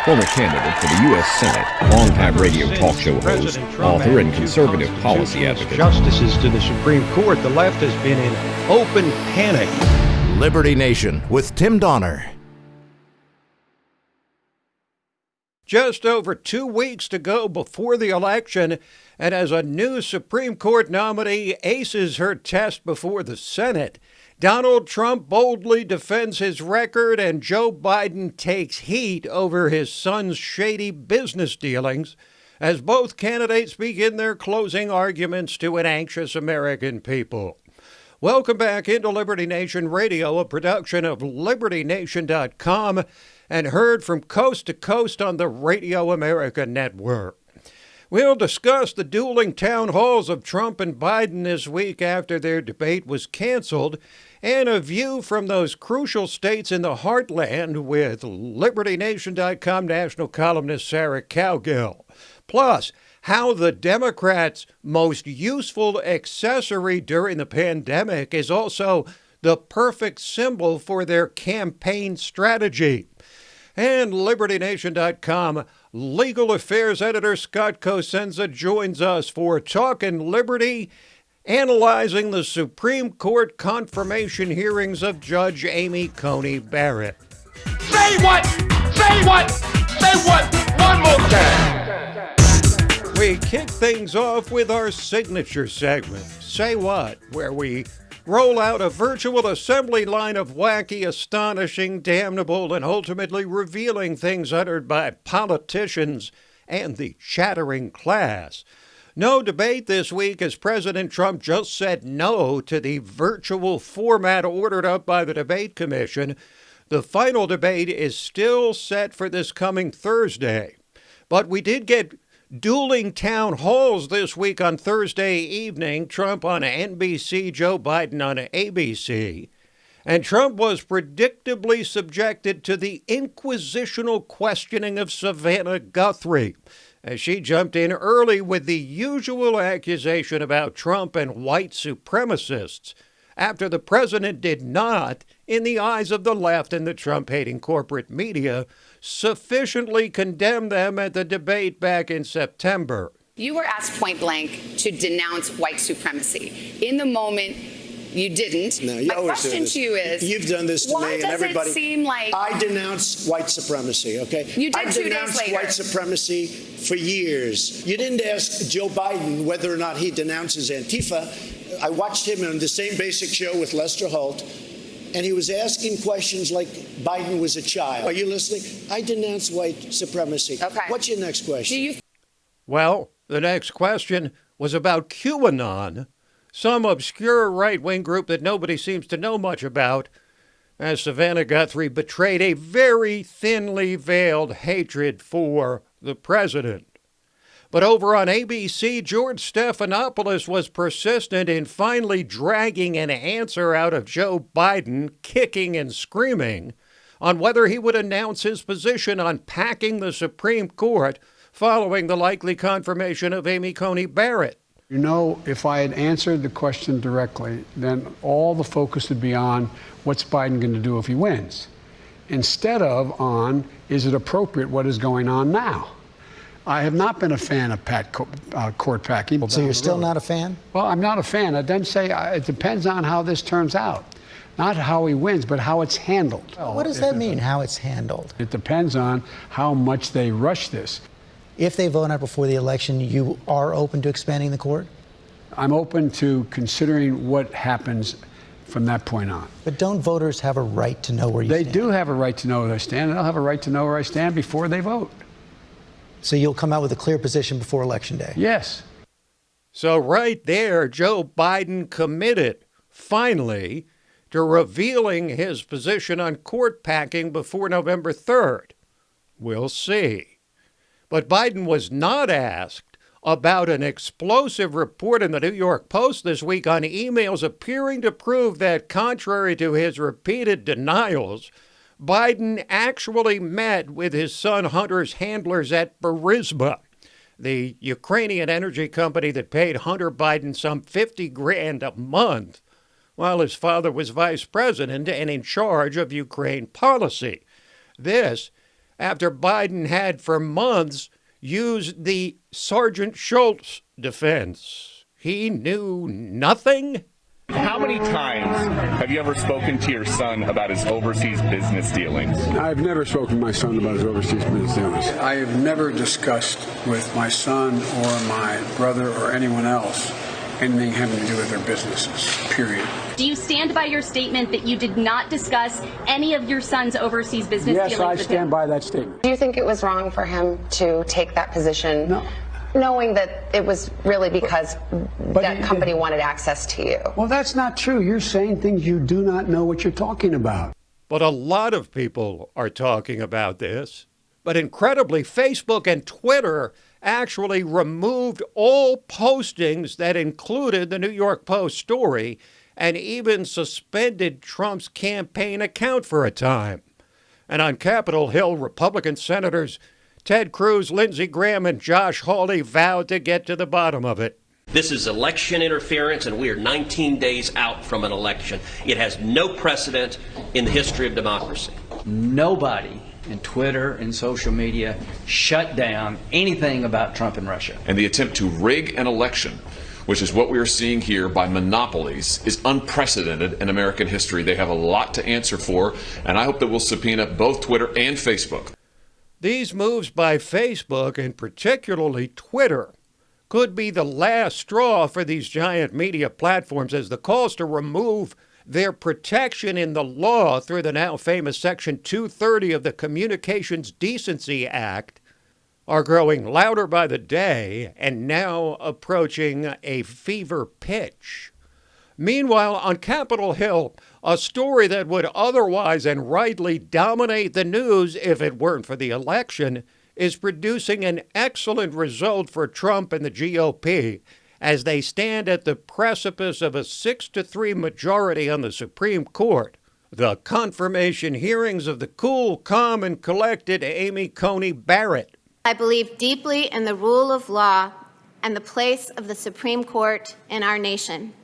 former candidate for the U.S. Senate, longtime radio talk show host, author, and conservative policy advocate. Justices to the Supreme Court, the left has been in open panic. Liberty Nation with Tim Donner. Just over 2 weeks to go before the election, and as a new Supreme Court nominee aces her test before the Senate, Donald Trump boldly defends his record and Joe Biden takes heat over his son's shady business dealings as both candidates begin their closing arguments to an anxious American people. Welcome back into Liberty Nation Radio, a production of LibertyNation.com, and heard from coast to coast on the Radio America Network. We'll discuss the dueling town halls of Trump and Biden this week after their debate was canceled, and a view from those crucial states in the heartland with LibertyNation.com national columnist Sarah Cowgill. Plus, how the Democrats' most useful accessory during the pandemic is also the perfect symbol for their campaign strategy. And LibertyNation.com legal affairs editor Scott Cosenza joins us for Talkin' Liberty, analyzing the Supreme Court confirmation hearings of Judge Amy Coney Barrett. Say what? Say what? Say what? One more time. We kick things off with our signature segment, Say What?, where we roll out a virtual assembly line of wacky, astonishing, damnable, and ultimately revealing things uttered by politicians and the chattering class. No debate this week as President Trump just said no to the virtual format ordered up by the Debate Commission. The final debate is still set for this coming Thursday. But we did get dueling town halls this week on Thursday evening, Trump on NBC, Joe Biden on ABC. And Trump was predictably subjected to the inquisitional questioning of Savannah Guthrie, as she jumped in early with the usual accusation about Trump and white supremacists, after the president did not, in the eyes of the left and the Trump-hating corporate media, sufficiently condemn them at the debate back in September. You were asked point blank to denounce white supremacy. In the moment, you didn't. No, you My question to you is, you've done this to me and everybody. Why does it seem like I denounce white supremacy, okay? You did 2 days later. I denounced white supremacy for years. You didn't ask Joe Biden whether or not he denounces Antifa. I watched him on the same basic show with Lester Holt, and he was asking questions like Biden was a child. Are you listening? I denounce white supremacy. Okay. What's your next question? Well, the next question was about QAnon, some obscure right-wing group that nobody seems to know much about, as Savannah Guthrie betrayed a very thinly veiled hatred for the president. But over on ABC, George Stephanopoulos was persistent in finally dragging an answer out of Joe Biden, kicking and screaming, on whether he would announce his position on packing the Supreme Court following the likely confirmation of Amy Coney Barrett. You know, if I had answered the question directly, then all the focus would be on what's Biden going to do if he wins, instead of on, is it appropriate what is going on now? I have not been a fan of court packing. So you're still not a fan? Well, I'm not a fan. I then say it depends on how this turns out. Not how he wins, but how it's handled. What does that mean, how it's handled? It depends on how much they rush this. If they vote out before the election, you are open to expanding the court? I'm open to considering what happens from that point on. But don't voters have a right to know where you stand? They do have a right to know where they stand, and they'll have a right to know where I stand before they vote. So you'll come out with a clear position before Election Day? Yes. So right there, Joe Biden committed, finally, to revealing his position on court packing before November 3rd. We'll see. But Biden was not asked about an explosive report in the New York Post this week on emails appearing to prove that, contrary to his repeated denials, Biden actually met with his son Hunter's handlers at Burisma, the Ukrainian energy company that paid Hunter Biden some $50,000 a month, while his father was vice president and in charge of Ukraine policy. This after Biden had for months used the Sergeant Schultz defense. He knew nothing? How many times have you ever spoken to your son about his overseas business dealings? I've never spoken to my son about his overseas business dealings. I have never discussed with my son or my brother or anyone else anything having to do with their businesses, period. Do you stand by your statement that you did not discuss any of your son's overseas business dealings? Yes, I stand by that statement. Do you think it was wrong for him to take that position? No. Knowing that it was really because that company wanted access to you? Well, that's not true. You're saying things you do not know what you're talking about. But a lot of people are talking about this. But incredibly, Facebook and Twitter actually removed all postings that included the New York Post story and even suspended Trump's campaign account for a time. And on Capitol Hill, Republican senators Ted Cruz, Lindsey Graham, and Josh Hawley vowed to get to the bottom of it. This is election interference, and we are 19 days out from an election. It has no precedent in the history of democracy. Nobody in Twitter and social media shut down anything about Trump and Russia. And the attempt to rig an election, which is what we are seeing here by monopolies, is unprecedented in American history. They have a lot to answer for, and I hope that we'll subpoena both Twitter and Facebook. These moves by Facebook, and particularly Twitter, could be the last straw for these giant media platforms, as the calls to remove their protection in the law through the now famous Section 230 of the Communications Decency Act are growing louder by the day and now approaching a fever pitch. Meanwhile, on Capitol Hill, a story that would otherwise and rightly dominate the news if it weren't for the election is producing an excellent result for Trump and the GOP as they stand at the precipice of a 6-3 majority on the Supreme Court. The confirmation hearings of the cool, calm, and collected Amy Coney Barrett. I believe deeply in the rule of law and the place of the Supreme Court in our nation.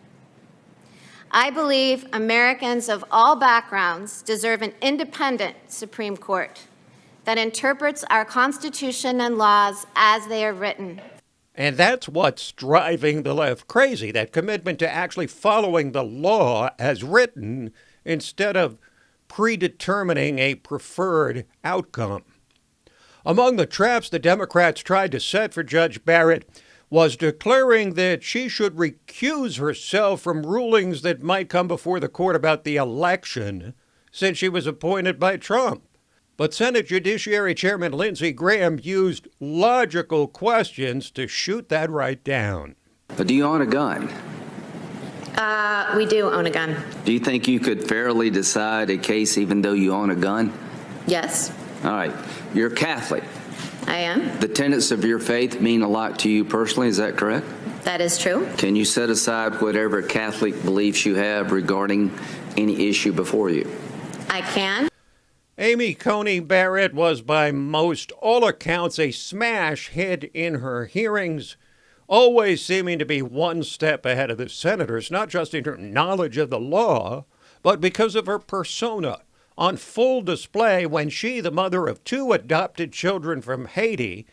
I believe Americans of all backgrounds deserve an independent Supreme Court that interprets our Constitution and laws as they are written. And that's what's driving the left crazy, that commitment to actually following the law as written instead of predetermining a preferred outcome. Among the traps the Democrats tried to set for Judge Barrett was declaring that she should recuse herself from rulings that might come before the court about the election since she was appointed by Trump. But Senate Judiciary Chairman Lindsey Graham used logical questions to shoot that right down. But do you own a gun? We do own a gun. Do you think you could fairly decide a case even though you own a gun? Yes. All right. You're Catholic. I am. The tenets of your faith mean a lot to you personally, is that correct? That is true. Can you set aside whatever Catholic beliefs you have regarding any issue before you? I can. Amy Coney Barrett was by most all accounts a smash hit in her hearings, always seeming to be one step ahead of the senators, not just in her knowledge of the law, but because of her persona, on full display when she, the mother of 2 adopted children from Haiti,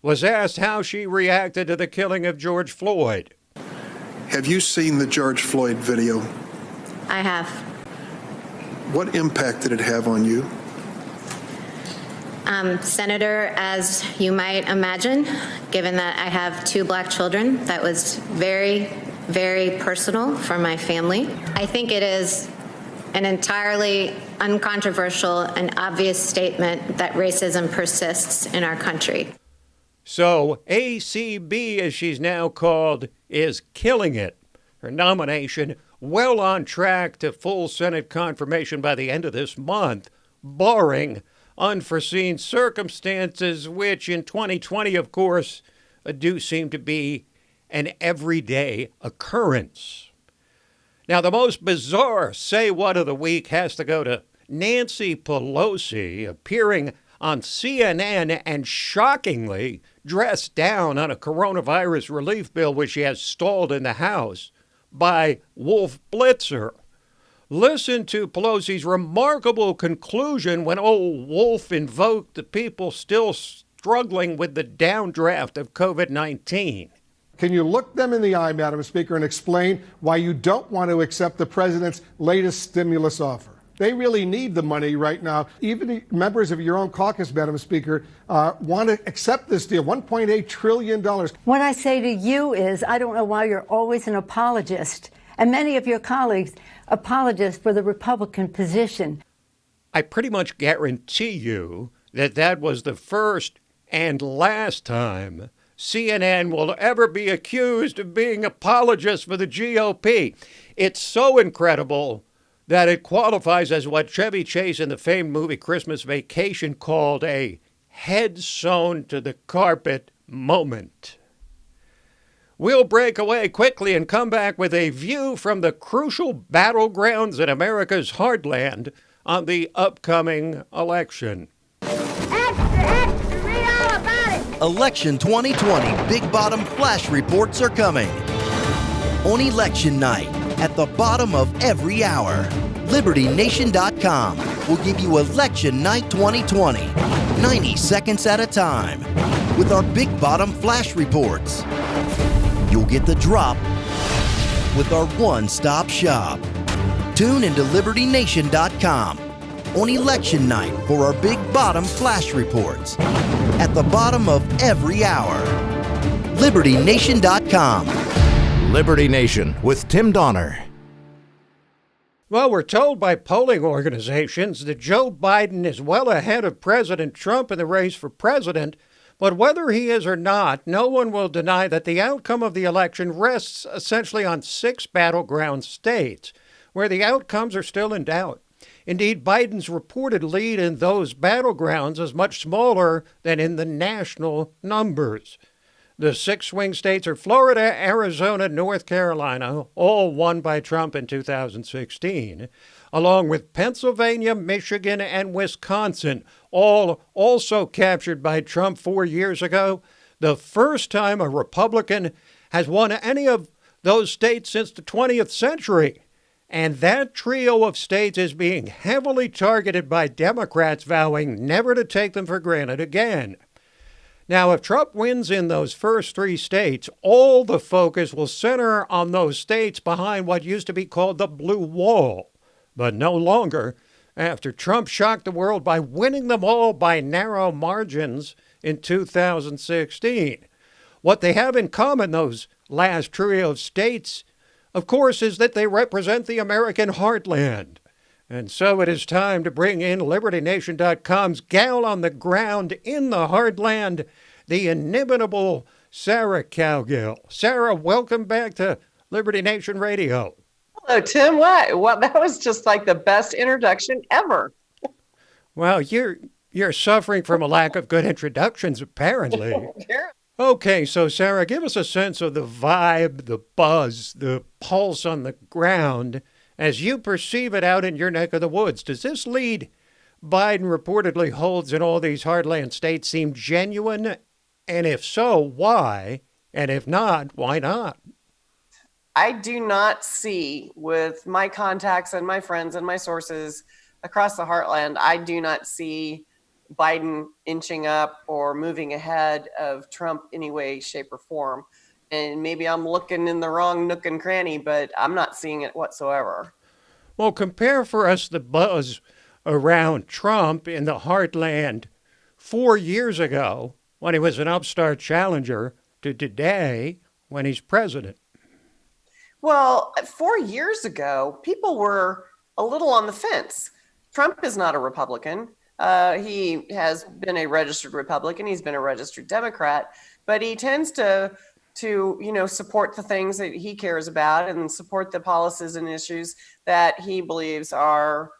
was asked how she reacted to the killing of George Floyd. Have you seen the George Floyd video? I have. What impact did it have on you? Senator, as you might imagine, given that I have 2 black children, that was very, very personal for my family. I think it is an entirely uncontroversial and obvious statement that racism persists in our country. So ACB, as she's now called, is killing it. Her nomination well on track to full Senate confirmation by the end of this month, barring unforeseen circumstances, which in 2020, of course, do seem to be an everyday occurrence. Now, the most bizarre say what of the week has to go to Nancy Pelosi appearing on CNN and shockingly dressed down on a coronavirus relief bill which she has stalled in the House by Wolf Blitzer. Listen to Pelosi's remarkable conclusion when old Wolf invoked the people still struggling with the downdraft of COVID-19. Can you look them in the eye, Madam Speaker, and explain why you don't want to accept the president's latest stimulus offer? They really need the money right now. Even the members of your own caucus, Madam Speaker, want to accept this deal, $1.8 trillion. What I say to you is, I don't know why you're always an apologist, and many of your colleagues apologists for the Republican position. I pretty much guarantee you that that was the first and last time CNN will ever be accused of being apologists for the GOP. It's so incredible that it qualifies as what Chevy Chase in the famed movie Christmas Vacation called a head sewn to the carpet moment. We'll break away quickly and come back with a view from the crucial battlegrounds in America's heartland on the upcoming election. Election 2020 Big Bottom Flash Reports are coming. On election night, at the bottom of every hour, LibertyNation.com will give you Election Night 2020, 90 seconds at a time, with our Big Bottom Flash Reports. You'll get the drop with our one-stop shop. Tune into LibertyNation.com on election night for our Big Bottom Flash Reports at the bottom of every hour. LibertyNation.com. Liberty Nation with Tim Donner. Well, we're told by polling organizations that Joe Biden is well ahead of President Trump in the race for president. But whether he is or not, no one will deny that the outcome of the election rests essentially on 6 battleground states, where the outcomes are still in doubt. Indeed, Biden's reported lead in those battlegrounds is much smaller than in the national numbers. The 6 swing states are Florida, Arizona, North Carolina, all won by Trump in 2016, along with Pennsylvania, Michigan, and Wisconsin, all also captured by Trump 4 years ago. The first time a Republican has won any of those states since the 20th century. And that trio of states is being heavily targeted by Democrats vowing never to take them for granted again. Now, if Trump wins in those first 3 states, all the focus will center on those states behind what used to be called the blue wall, but no longer after Trump shocked the world by winning them all by narrow margins in 2016. What they have in common, those last trio of states, of course, is that they represent the American heartland. And so it is time to bring in LibertyNation.com's gal on the ground in the heartland, the inimitable Sarah Cowgill. Sarah, welcome back to Liberty Nation Radio. Hello, Tim. Well, that was just like the best introduction ever. Well, you're suffering from a lack of good introductions, apparently. Okay, so Sarah, give us a sense of the vibe, the buzz, the pulse on the ground as you perceive it out in your neck of the woods. Does this lead Biden reportedly holds in all these heartland states seem genuine? And if so, why? And if not, why not? I do not see, with my contacts and my friends and my sources across the heartland, I do not see Biden inching up or moving ahead of Trump any way, shape, or form. And maybe I'm looking in the wrong nook and cranny, but I'm not seeing it whatsoever. Well, compare for us the buzz around Trump in the heartland 4 years ago when he was an upstart challenger to today when he's president. Well, 4 years ago, people were a little on the fence. Trump is not a Republican. He has been a registered Republican. He's been a registered Democrat, but he tends to support the things that he cares about and support the policies and issues that he believes are,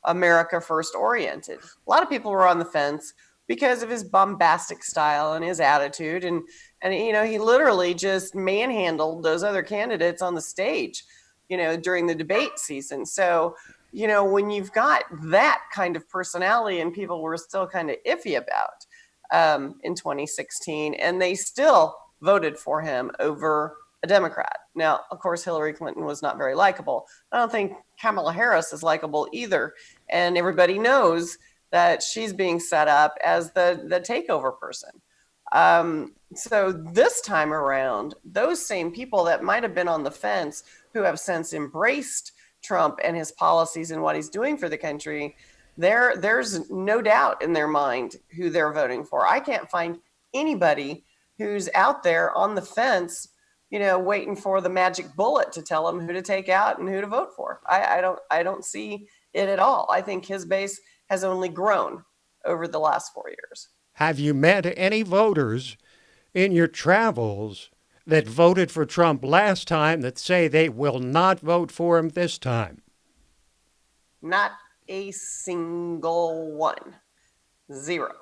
America first oriented. A lot of people were on the fence because of his bombastic style and his attitude. And he literally just manhandled those other candidates on the stage, during the debate season. So, when you've got that kind of personality and people were still kind of iffy about in 2016, and they still voted for him over a Democrat. Now, of course, Hillary Clinton was not very likable. I don't think Kamala Harris is likable either. And everybody knows that she's being set up as the takeover person. So this time around, those same people that might have been on the fence, who have since embraced Trump and his policies and what he's doing for the country, there's no doubt in their mind who they're voting for. I can't find anybody who's out there on the fence, waiting for the magic bullet to tell them who to take out and who to vote for. I don't see it at all. I think his base has only grown over the last 4 years. Have you met any voters in your travels that voted for Trump last time that say they will not vote for him this time? Not a single one. Zero.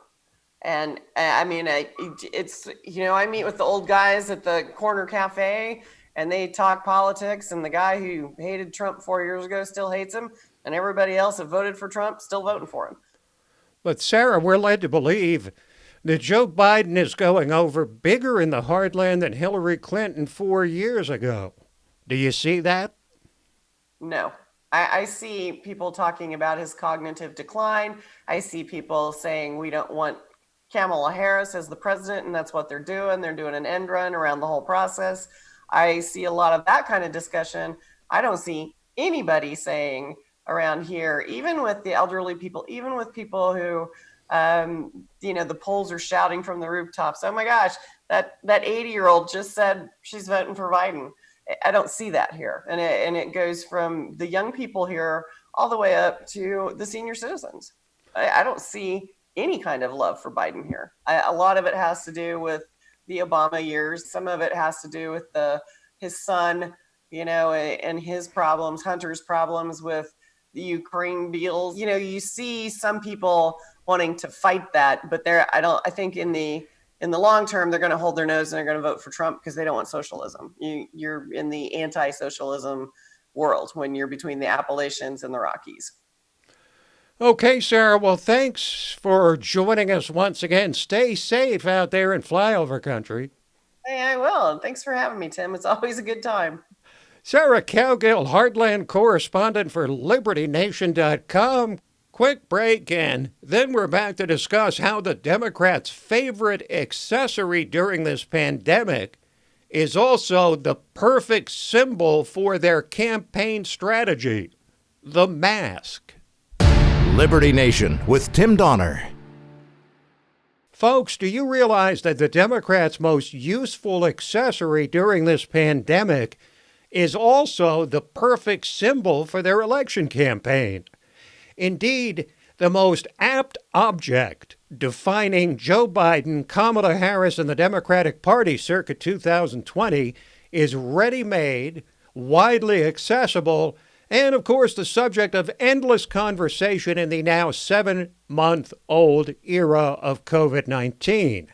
And I mean, it's, I meet with the old guys at the corner cafe and they talk politics, and the guy who hated Trump 4 years ago still hates him, and everybody else that voted for Trump still voting for him. But Sarah, we're led to believe that Joe Biden is going over bigger in the heartland than Hillary Clinton 4 years ago. Do you see that? No. I see people talking about his cognitive decline. I see people saying we don't want Kamala Harris as the president, and that's what they're doing. They're doing an end run around the whole process. I see a lot of that kind of discussion. I don't see anybody saying around here, even with the elderly people, even with people who, the polls are shouting from the rooftops, oh my gosh, that 80-year-old just said she's voting for Biden. I don't see that here. And it goes from the young people here all the way up to the senior citizens. I don't see any kind of love for Biden here. A lot of it has to do with the Obama years. Some of it has to do with his son, and his problems, Hunter's problems with the Ukraine deals. You see some people wanting to fight that, but I think in the long term, they're going to hold their nose and they're going to vote for Trump because they don't want socialism. You're in the anti-socialism world when you're between the Appalachians and the Rockies. Okay, Sarah. Well, thanks for joining us once again. Stay safe out there in flyover country. Hey, I will. Thanks for having me, Tim. It's always a good time. Sarah Cowgill, Heartland correspondent for LibertyNation.com. Quick break, and then we're back to discuss how the Democrats' favorite accessory during this pandemic is also the perfect symbol for their campaign strategy, the mask. Liberty Nation with Tim Donner. Folks, do you realize that the Democrats' most useful accessory during this pandemic is also the perfect symbol for their election campaign? Indeed, the most apt object defining Joe Biden, Kamala Harris, and the Democratic Party circa 2020 is ready-made, widely accessible, and, of course, the subject of endless conversation in the now 7-month-old era of COVID-19.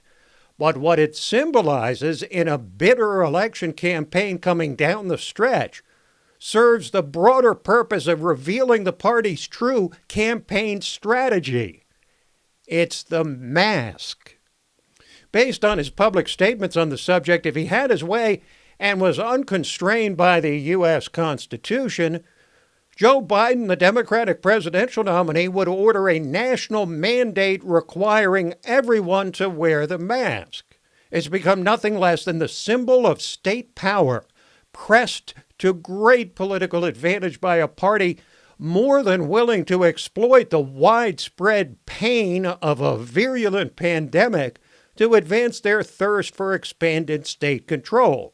But what it symbolizes in a bitter election campaign coming down the stretch serves the broader purpose of revealing the party's true campaign strategy. It's the mask. Based on his public statements on the subject, if he had his way and was unconstrained by the U.S. Constitution, Joe Biden, the Democratic presidential nominee, would order a national mandate requiring everyone to wear the mask. It's become nothing less than the symbol of state power, pressed to great political advantage by a party more than willing to exploit the widespread pain of a virulent pandemic to advance their thirst for expanded state control,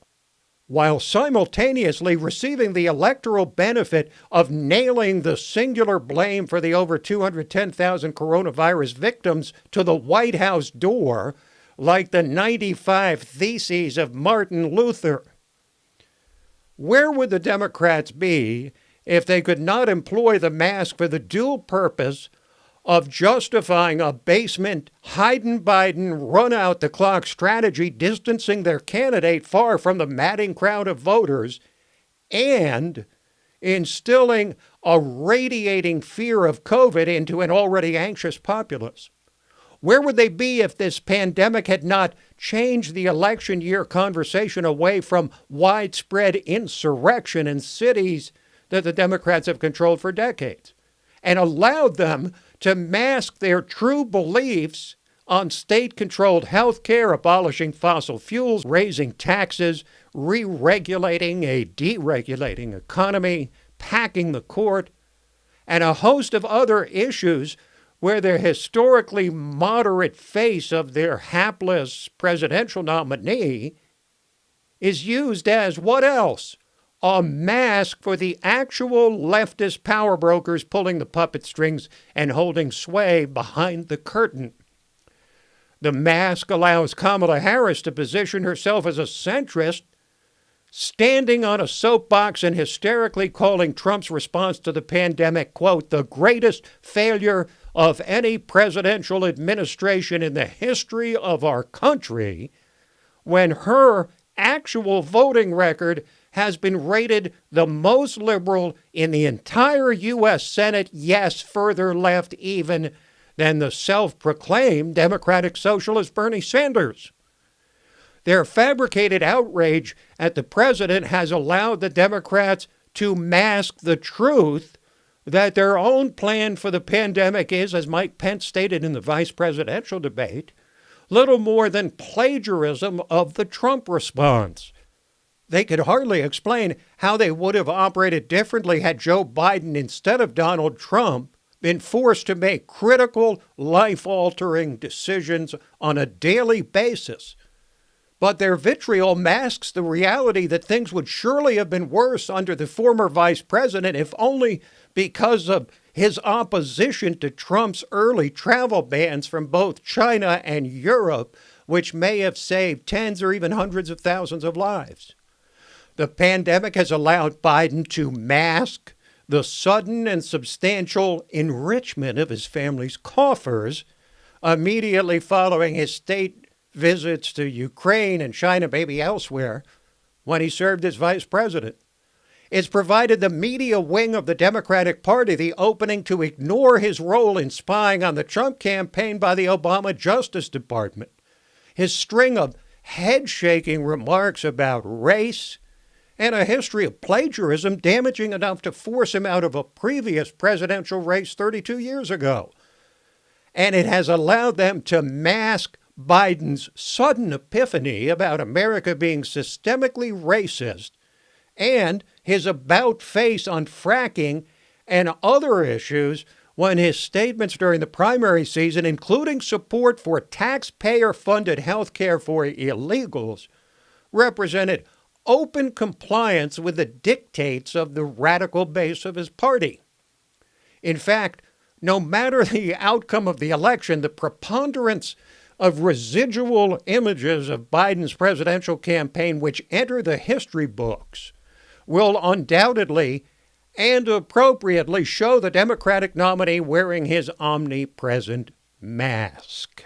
while simultaneously receiving the electoral benefit of nailing the singular blame for the over 210,000 coronavirus victims to the White House door, like the 95 Theses of Martin Luther. Where would the Democrats be if they could not employ the mask for the dual purpose of justifying a basement, Biden run-out-the-clock strategy, distancing their candidate far from the madding crowd of voters, and instilling a radiating fear of COVID into an already anxious populace? Where would they be if this pandemic had not changed the election year conversation away from widespread insurrection in cities that the Democrats have controlled for decades and allowed them to mask their true beliefs on state-controlled health care, abolishing fossil fuels, raising taxes, re-regulating a deregulating economy, packing the court, and a host of other issues where the historically moderate face of their hapless presidential nominee is used as what else? A mask for the actual leftist power brokers pulling the puppet strings and holding sway behind the curtain. The mask allows Kamala Harris to position herself as a centrist, standing on a soapbox and hysterically calling Trump's response to the pandemic, quote, the greatest failure of any presidential administration in the history of our country, when her actual voting record has been rated the most liberal in the entire U.S. Senate, yes, further left even than the self-proclaimed Democratic Socialist Bernie Sanders. Their fabricated outrage at the president has allowed the Democrats to mask the truth that their own plan for the pandemic is, as Mike Pence stated in the vice presidential debate, little more than plagiarism of the Trump response. They could hardly explain how they would have operated differently had Joe Biden, instead of Donald Trump, been forced to make critical, life-altering decisions on a daily basis. But their vitriol masks the reality that things would surely have been worse under the former vice president, if only because of his opposition to Trump's early travel bans from both China and Europe, which may have saved tens or even hundreds of thousands of lives. The pandemic has allowed Biden to mask the sudden and substantial enrichment of his family's coffers immediately following his state visits to Ukraine and China, maybe elsewhere, when he served as vice president. It's provided the media wing of the Democratic Party the opening to ignore his role in spying on the Trump campaign by the Obama Justice Department. His string of head-shaking remarks about race and a history of plagiarism damaging enough to force him out of a previous presidential race 32 years ago. And it has allowed them to mask Biden's sudden epiphany about America being systemically racist and his about-face on fracking and other issues when his statements during the primary season, including support for taxpayer-funded health care for illegals, represented open compliance with the dictates of the radical base of his party. In fact, no matter the outcome of the election, the preponderance of residual images of Biden's presidential campaign which enter the history books will undoubtedly and appropriately show the Democratic nominee wearing his omnipresent mask.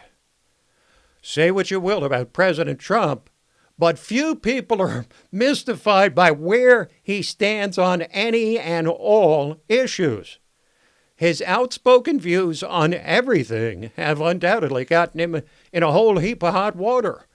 Say what you will about President Trump, but few people are mystified by where he stands on any and all issues. His outspoken views on everything have undoubtedly gotten him in a whole heap of hot water.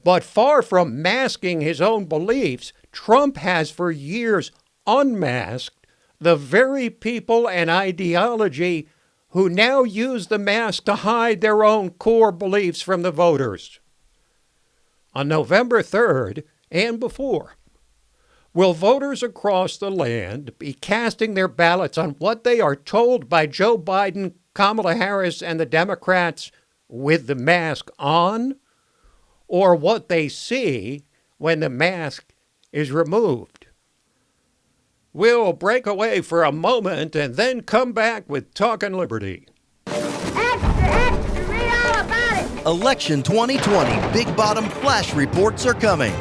But far from masking his own beliefs, Trump has for years unmasked the very people and ideology who now use the mask to hide their own core beliefs from the voters. On November 3rd and before, will voters across the land be casting their ballots on what they are told by Joe Biden, Kamala Harris, and the Democrats with the mask on, or what they see when the mask is removed? We'll break away for a moment and then come back with Talkin' Liberty. Election 2020 Big Bottom Flash Reports are coming.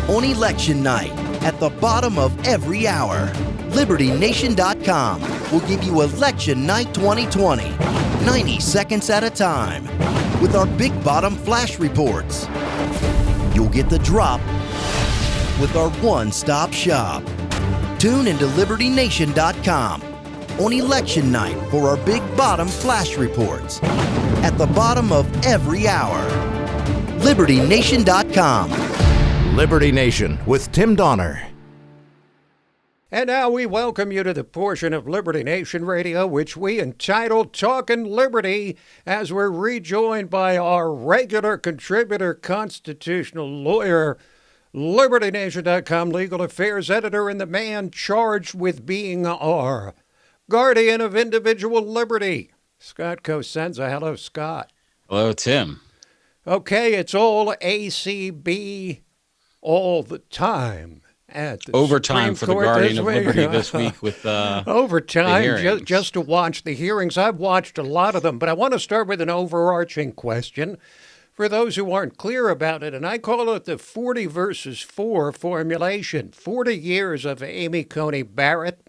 On election night, at the bottom of every hour, LibertyNation.com will give you Election Night 2020, 90 seconds at a time, with our Big Bottom Flash Reports. You'll get the drop with our one-stop shop. Tune into LibertyNation.com on election night for our Big Bottom Flash Reports. at the bottom of every hour. LibertyNation.com. Liberty Nation with Tim Donner. And now we welcome you to the portion of Liberty Nation Radio, which we entitled Talkin' Liberty, as we're rejoined by our regular contributor, constitutional lawyer, LibertyNation.com legal affairs editor, and the man charged with being our guardian of individual liberty, Scott Cosenza. Hello, Scott. Hello, Tim. Okay, it's all ACB all the time. At the overtime Supreme for the Court Guardian of Liberty this week with overtime just to watch the hearings. I've watched a lot of them, but I want to start with an overarching question for those who aren't clear about it, and I call it the 40 versus 4 formulation. 40 years of Amy Coney Barrett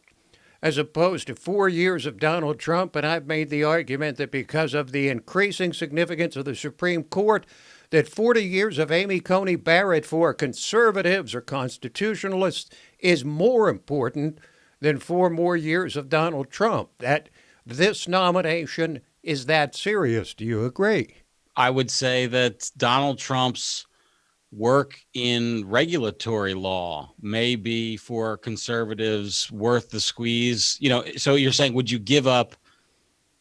as opposed to 4 years of Donald Trump, and I've made the argument that because of the increasing significance of the Supreme Court, that 40 years of Amy Coney Barrett for conservatives or constitutionalists is more important than 4 more years of Donald Trump. That this nomination is that serious. Do you agree? I would say that Donald Trump's work in regulatory law may be for conservatives worth the squeeze. You know, so you're saying, would you give up,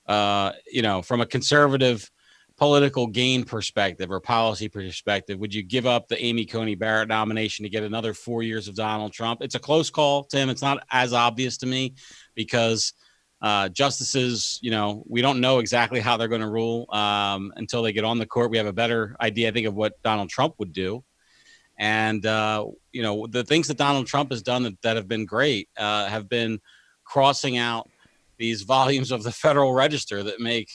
from a conservative political gain perspective or policy perspective, would you give up the Amy Coney Barrett nomination to get another 4 years of Donald Trump? It's a close call, Tim. It's not as obvious to me because justices, we don't know exactly how they're going to rule until they get on the court. We have a better idea, I think, of what Donald Trump would do. And, the things that Donald Trump has done that have been great have been crossing out these volumes of the Federal Register that make,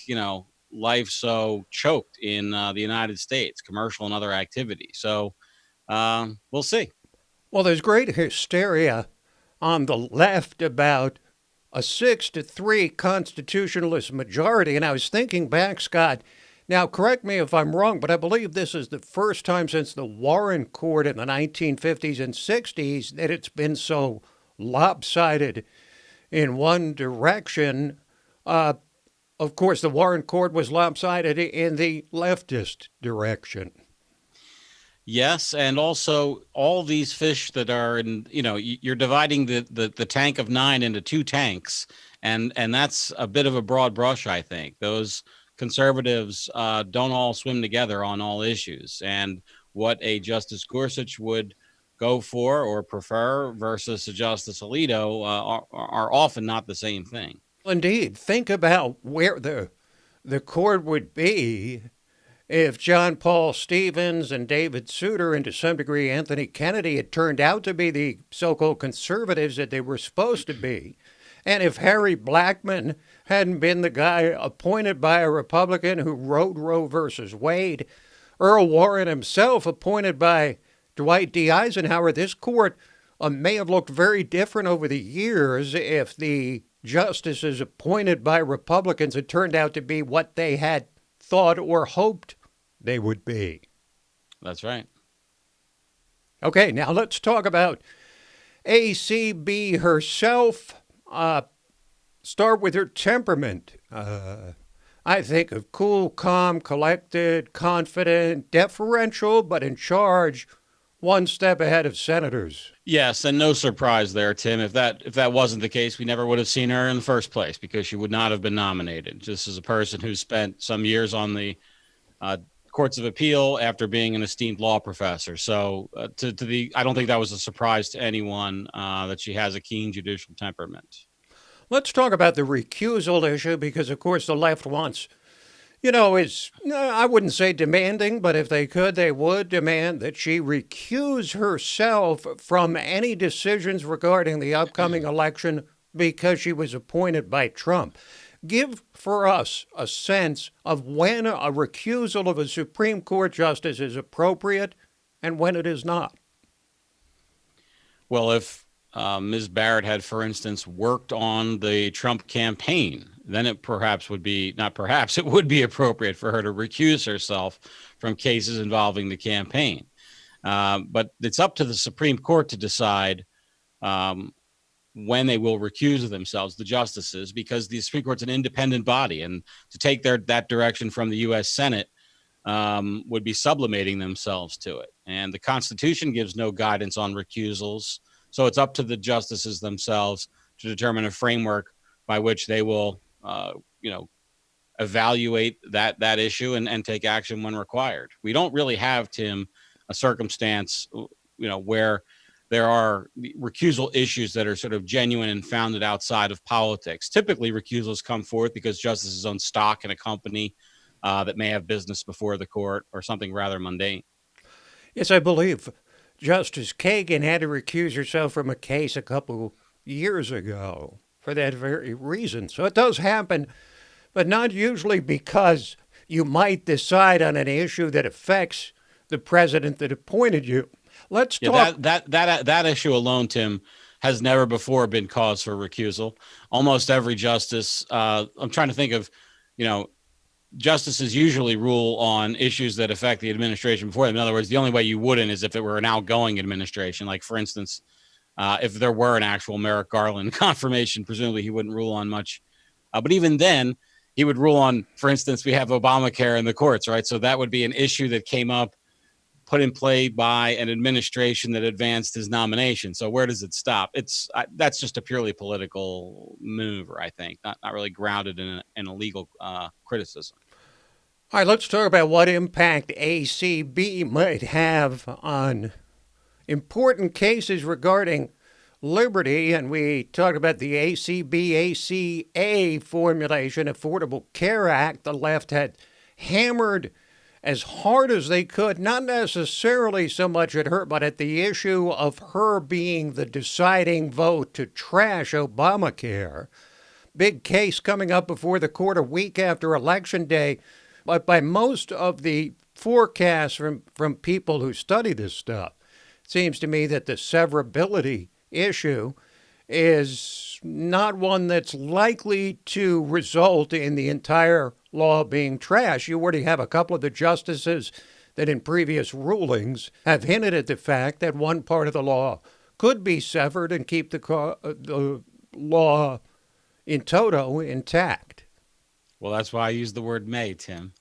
life so choked in the United States, commercial and other activity. So we'll see. Well, there's great hysteria on the left about a 6-3 constitutionalist majority. And I was thinking back, Scott, now correct me if I'm wrong, but I believe this is the first time since the Warren Court in the 1950s and 60s that it's been so lopsided in one direction. Of course, the Warren Court was lopsided in the leftist direction. Yes, and also all these fish that are in, you're dividing the tank of 9 into 2 tanks, and that's a bit of a broad brush, I think. Those conservatives don't all swim together on all issues, and what a Justice Gorsuch would go for or prefer versus a Justice Alito are often not the same thing. Indeed. Think about where the court would be if John Paul Stevens and David Souter, and to some degree Anthony Kennedy, had turned out to be the so-called conservatives that they were supposed to be. And if Harry Blackmun hadn't been the guy appointed by a Republican who wrote Roe versus Wade, Earl Warren himself appointed by Dwight D. Eisenhower, this court may have looked very different over the years if the justices appointed by Republicans had turned out to be what they had thought or hoped they would be. That's right. Okay, now let's talk about ACB herself. Start with her temperament. I think of cool, calm, collected, confident, deferential, but in charge, one step ahead of senators. Yes, and no surprise there, Tim. If that wasn't the case, we never would have seen her in the first place because she would not have been nominated. Just as a person who spent some years on the courts of appeal after being an esteemed law professor. So I don't think that was a surprise to anyone that she has a keen judicial temperament. Let's talk about the recusal issue because, of course, the left wants, I wouldn't say demanding, but if they could, they would demand that she recuse herself from any decisions regarding the upcoming election because she was appointed by Trump. Give for us a sense of when a recusal of a Supreme Court justice is appropriate and when it is not. Well, if Ms. Barrett had, for instance, worked on the Trump campaign, then it would be appropriate for her to recuse herself from cases involving the campaign. But it's up to the Supreme Court to decide when they will recuse themselves, the justices, because the Supreme Court's an independent body, and to take that direction from the U.S. Senate would be sublimating themselves to it. And the Constitution gives no guidance on recusals, so it's up to the justices themselves to determine a framework by which they will, evaluate that issue and take action when required. We don't really have, Tim, a circumstance, where there are recusal issues that are sort of genuine and founded outside of politics. Typically, recusals come forth because justices own stock in a company that may have business before the court or something rather mundane. Yes, I believe Justice Kagan had to recuse herself from a case a couple years ago for that very reason. So it does happen, but not usually because you might decide on an issue that affects the president that appointed you. Let's talk. That issue alone, Tim, has never before been cause for recusal. Almost every justice, I'm trying to think of, justices usually rule on issues that affect the administration before them. In other words, the only way you wouldn't is if it were an outgoing administration. Like, for instance, if there were an actual Merrick Garland confirmation, presumably he wouldn't rule on much. But even then, he would rule on, for instance, we have Obamacare in the courts, right? So that would be an issue that came up, put in play by an administration that advanced his nomination. So where does it stop? That's just a purely political maneuver, I think, not really grounded in a legal criticism. All right, let's talk about what impact ACB might have on important cases regarding liberty. And we talked about the ACB-ACA formulation, Affordable Care Act. The left had hammered as hard as they could, not necessarily so much at her, but at the issue of her being the deciding vote to trash Obamacare. Big case coming up before the court a week after Election Day. But by most of the forecasts from people who study this stuff, it seems to me that the severability issue is not one that's likely to result in the entire law being trashed. You already have a couple of the justices that in previous rulings have hinted at the fact that one part of the law could be severed and keep the law in toto intact. Well, that's why I use the word may, Tim.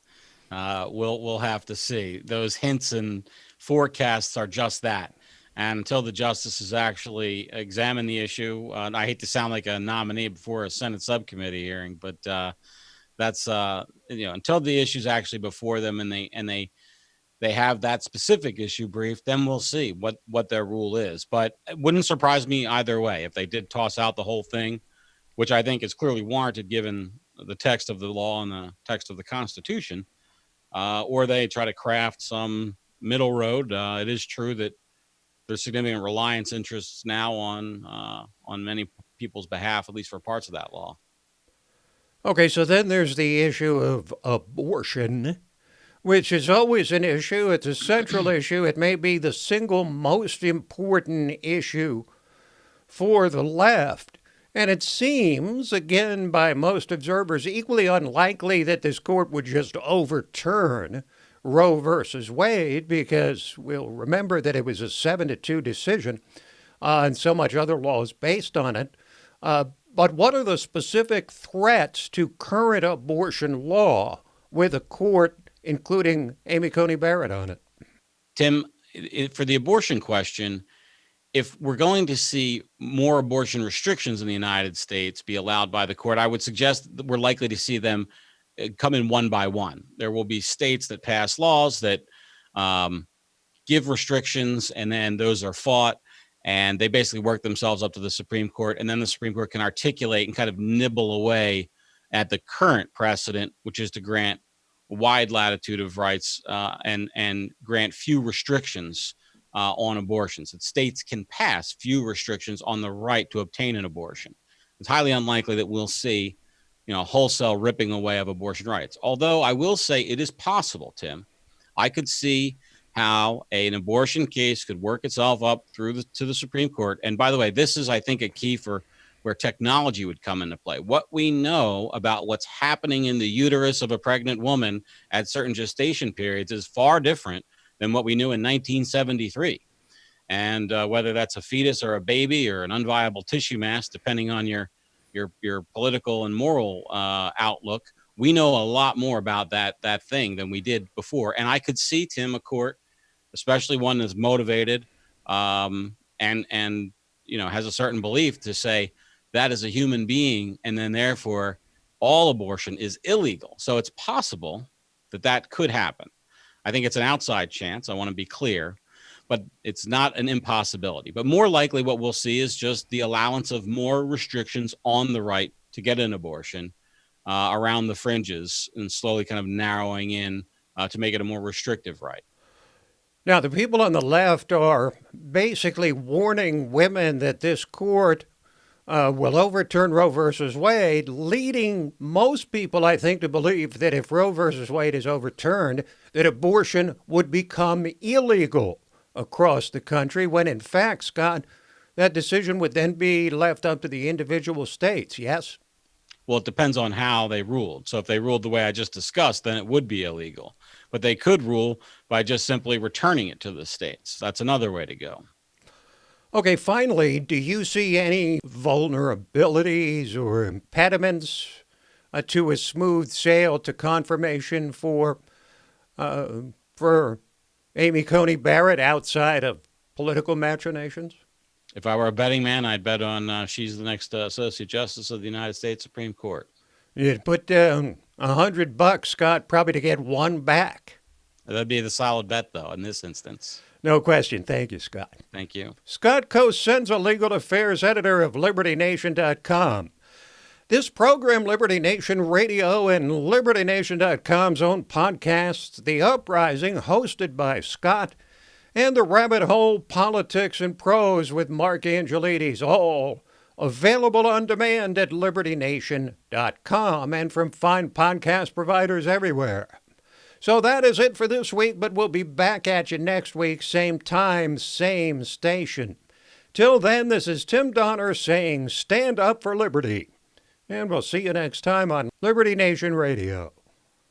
We'll have to see. Those hints and forecasts are just that. And until the justices actually examine the issue, and I hate to sound like a nominee before a Senate subcommittee hearing, but that's until the issue's actually before them and they have that specific issue briefed, then we'll see what their rule is. But it wouldn't surprise me either way if they did toss out the whole thing, which I think is clearly warranted given the text of the law and the text of the Constitution, or they try to craft some middle road. It is true that there's significant reliance interests now on many people's behalf, at least for parts of that law. Okay, so then there's the issue of abortion, which is always an issue. It's a central issue. It may be the single most important issue for the left. And it seems, again, by most observers, equally unlikely that this court would just overturn Roe versus Wade, because we'll remember that it was a 7-2 decision, and so much other law is based on it. But what are the specific threats to current abortion law with a court including Amy Coney Barrett on it? Tim, for the abortion question, if we're going to see more abortion restrictions in the United States be allowed by the court, I would suggest that we're likely to see them come in one by one. There will be states that pass laws that give restrictions, and then those are fought, and they basically work themselves up to the Supreme Court, and then the Supreme Court can articulate and kind of nibble away at the current precedent, which is to grant a wide latitude of rights and grant few restrictions on abortions. That states can pass few restrictions on the right to obtain an abortion. It's highly unlikely that we'll see, wholesale ripping away of abortion rights. Although I will say it is possible, Tim. I could see how an abortion case could work itself up to the Supreme Court. And by the way, this is, I think, a key for where technology would come into play. What we know about what's happening in the uterus of a pregnant woman at certain gestation periods is far different than what we knew in 1973. And whether that's a fetus or a baby or an unviable tissue mass, depending on your political and moral outlook, we know a lot more about that thing than we did before. And I could see, Tim, a court, especially one that's motivated and has a certain belief, to say that is a human being, and then therefore all abortion is illegal. So it's possible that could happen. I think it's an outside chance. I want to be clear, but it's not an impossibility. But more likely what we'll see is just the allowance of more restrictions on the right to get an abortion around the fringes, and slowly kind of narrowing in to make it a more restrictive right. Now, the people on the left are basically warning women that this court will overturn Roe versus Wade, leading most people, I think, to believe that if Roe versus Wade is overturned, that abortion would become illegal across the country, when in fact, Scott, that decision would then be left up to the individual states, yes? Well, it depends on how they ruled. So if they ruled the way I just discussed, then it would be illegal. But they could rule by just simply returning it to the states. That's another way to go. Okay, finally, do you see any vulnerabilities or impediments to a smooth sail to confirmation for Amy Coney Barrett outside of political machinations? If I were a betting man, I'd bet on she's the next Associate Justice of the United States Supreme Court. You'd put down $100, Scott, probably to get one back. That'd be the solid bet, though, in this instance. No question. Thank you, Scott. Thank you. Scott Cosenza, Legal Affairs Editor of LibertyNation.com. This program, Liberty Nation Radio and LibertyNation.com's own podcast, The Uprising, hosted by Scott, and The Rabbit Hole, Politics and Prose with Mark Angelides, all available on demand at LibertyNation.com and from fine podcast providers everywhere. So that is it for this week, but we'll be back at you next week, same time, same station. Till then, this is Tim Donner saying stand up for liberty. And we'll see you next time on Liberty Nation Radio.